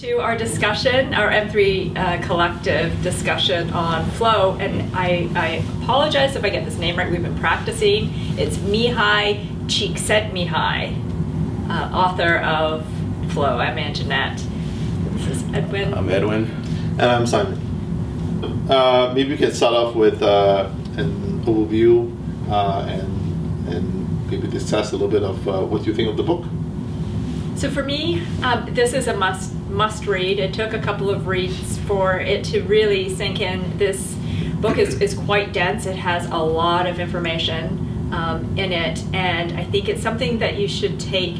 to our discussion, our M3 collective discussion on flow, and I apologize if I get this name right. We've been practicing. It's Mihaly Csikszentmihalyi, author of Flow. I'm Anjanette. This is Edwin. I'm Edwin. And I'm Simon. Maybe we can start off with an overview and maybe discuss a little bit of what you think of the book. So for me, this is a must read. It took a couple of reads for it to really sink in. This book is quite dense. It has a lot of information in it, and I think it's something that you should take.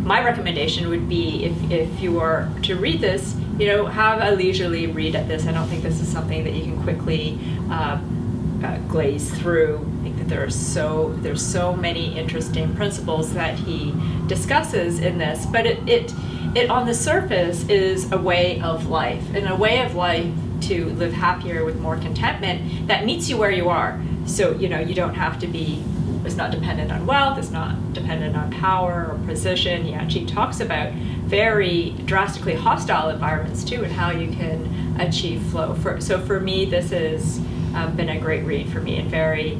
My recommendation would be if you are to read this, have a leisurely read at this. I don't think this is something that you can quickly glaze through. I think that there's so many interesting principles that he discusses in this, but it on the surface is a way of life, and a way of life to live happier with more contentment that meets you where you are. So you don't have to be. It's not dependent on wealth. It's not dependent on power or position. He actually talks about very drastically hostile environments too, and how you can achieve flow. So for me, this has been a great read for me, and very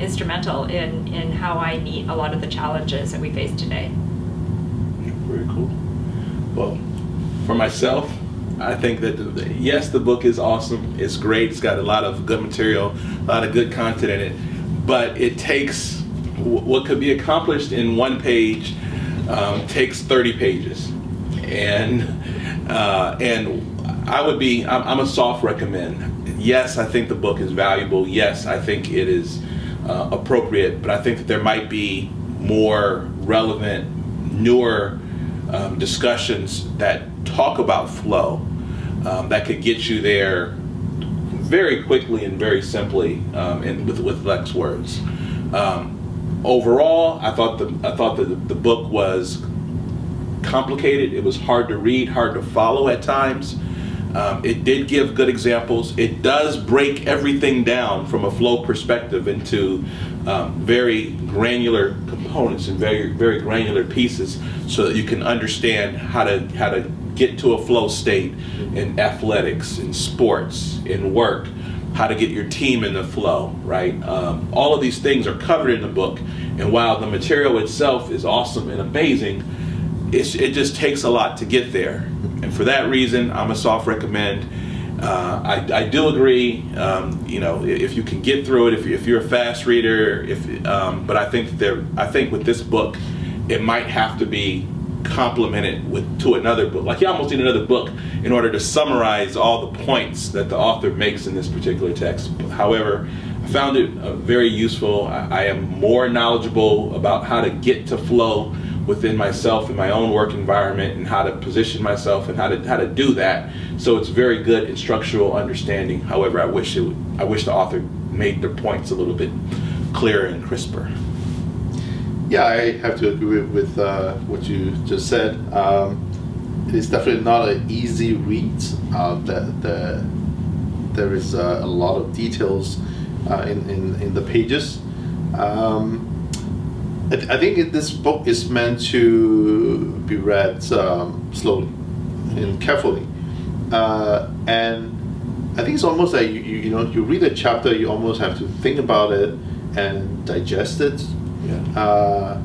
instrumental in how I meet a lot of the challenges that we face today. Very cool. Well, for myself, I think that yes, the book is awesome. It's great. It's got a lot of good material, a lot of good content in it. But it takes what could be accomplished in one page takes 30 pages, and I'm a soft recommend. Yes, I think the book is valuable. Yes, I think it is appropriate, but I think that there might be more relevant, newer discussions that talk about flow that could get you there very quickly and very simply, and with less words. Overall, I thought the book was complicated. It was hard to read, hard to follow at times. It did give good examples. It does break everything down from a flow perspective into very granular components and very, very granular pieces, so that you can understand how to get to a flow state in athletics, in sports, in work, how to get your team in the flow, right? All of these things are covered in the book, and while the material itself is awesome and amazing, it just takes a lot to get there. And for that reason, I'm a soft recommend. I do agree, if you can get through it, if you're a fast reader, but I think with this book, it might have to be complemented to another book. Like you almost need another book in order to summarize all the points that the author makes in this particular text. However, I found it very useful. I am more knowledgeable about how to get to flow within myself in my own work environment, and how to position myself and how to do that. So it's very good in structural understanding. However, I wish the author made their points a little bit clearer and crisper. Yeah, I have to agree with what you just said. It is definitely not an easy read. There is a lot of details in the pages. I think this book is meant to be read slowly and carefully, and I think it's almost like you read a chapter, you almost have to think about it and digest it. Yeah.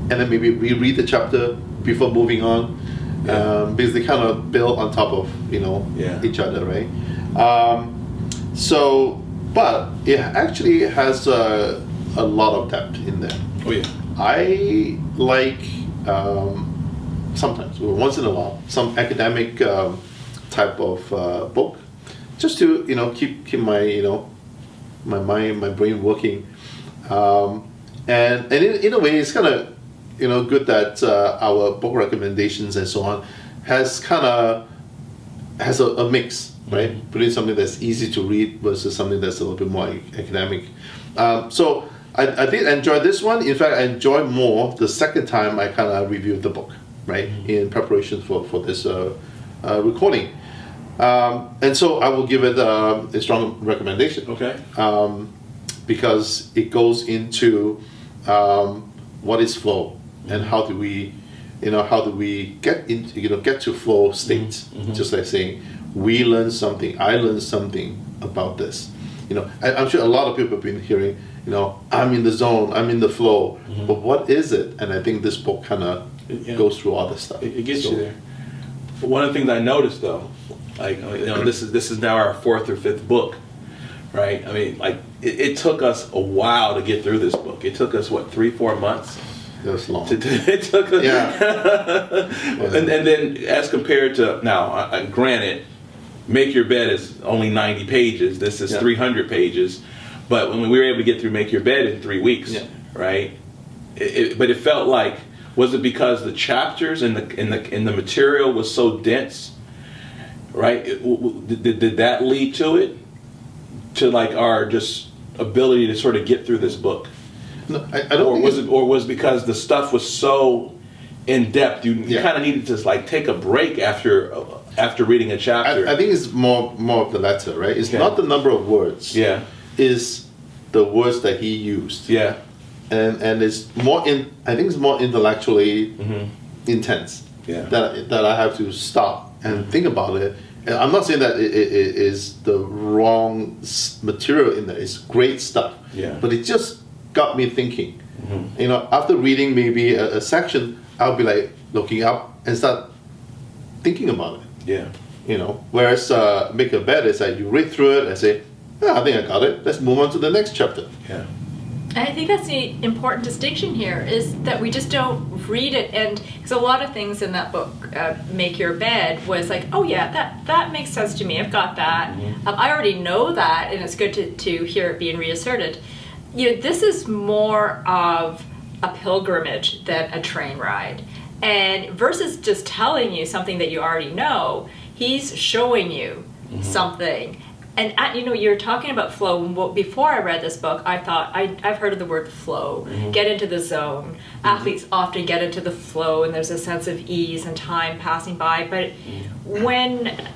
And then maybe reread the chapter before moving on, because they kind of build on top of each other, right? But it actually has a lot of depth in there. Oh yeah. I like sometimes, once in a while, some academic type of book, just to keep my my mind, my brain working. And in a way, it's kind of good that our book recommendations and so on has a mix, right? Mm-hmm. Putting something that's easy to read versus something that's a little bit more academic. So I did enjoy this one. In fact, I enjoyed more the second time I kind of reviewed the book, right? Mm-hmm. In preparation for this recording. And so I will give it a strong recommendation. Okay. Because it goes into what is flow and how do we how do we get into, get to flow states? Just like saying, we learn something, I learned something about this. I'm sure a lot of people have been hearing, I'm in the zone, I'm in the flow, but what is it? And I think this book kind of goes through all this stuff. It gets you there. But one of the things I noticed though, like, this is now our 4th or 5th book, right? I mean, like, it took us a while to get through this book. It took us, 3-4 months? That's long. It took us, and then as compared to, now, granted, Make Your Bed is only 90 pages. This is 300 pages. But when we were able to get through Make Your Bed in 3 weeks, right? But it felt like, was it because the chapters and the material was so dense, right? Did that lead to it? To like our just ability to sort of get through this book? No, I don't. Or was it because the stuff was so in depth? You kind of needed to like take a break after reading a chapter. I think it's more of the latter, right? It's not the number of words. Yeah. It's the words that he used. Yeah. And it's more I think it's more intellectually intense. Yeah. That I have to stop and think about it. And I'm not saying that it is the wrong material in there. It's great stuff. Yeah. But it just got me thinking. After reading maybe a section, I'll be like looking up and start thinking about it. Yeah. Whereas Make a Bed is like you read through it and say, I think I got it. Let's move on to the next chapter. Yeah. I think that's the important distinction here, is that we just don't read it, and because a lot of things in that book, Make Your Bed, was like, oh yeah, that makes sense to me, I've got that. I already know that, and it's good to hear it being reasserted. This is more of a pilgrimage than a train ride. And versus just telling you something that you already know, he's showing you something. And you're talking about flow. Before I read this book, I thought, I've heard of the word flow, get into the zone. Athletes often get into the flow, and there's a sense of ease and time passing by. But when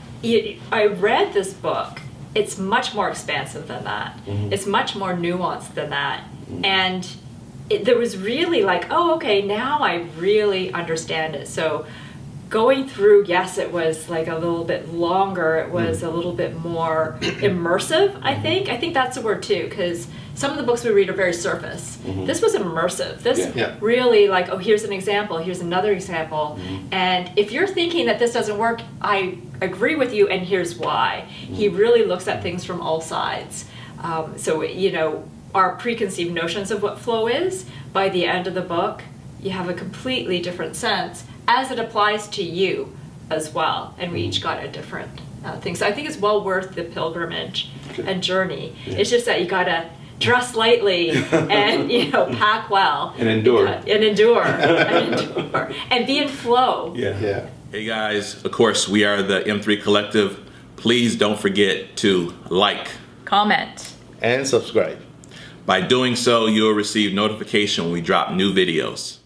I read this book, it's much more expansive than that. It's much more nuanced than that. And there was really like, oh, okay, now I really understand it. So going through, yes, it was like a little bit longer. It was a little bit more immersive, I think. I think that's the word too, because some of the books we read are very surface. This was immersive. This really like, oh, here's an example, here's another example. And if you're thinking that this doesn't work, I agree with you, and here's why. He really looks at things from all sides. So, our preconceived notions of what flow is, by the end of the book, you have a completely different sense as it applies to you as well. And we each got a different thing. So I think it's well worth the pilgrimage and journey. It's just that you got to dress lightly and, pack well. And endure. And be in flow. Yeah. Hey guys, of course, we are the M3 Collective. Please don't forget to like, comment, and subscribe. By doing so, you'll receive notification when we drop new videos.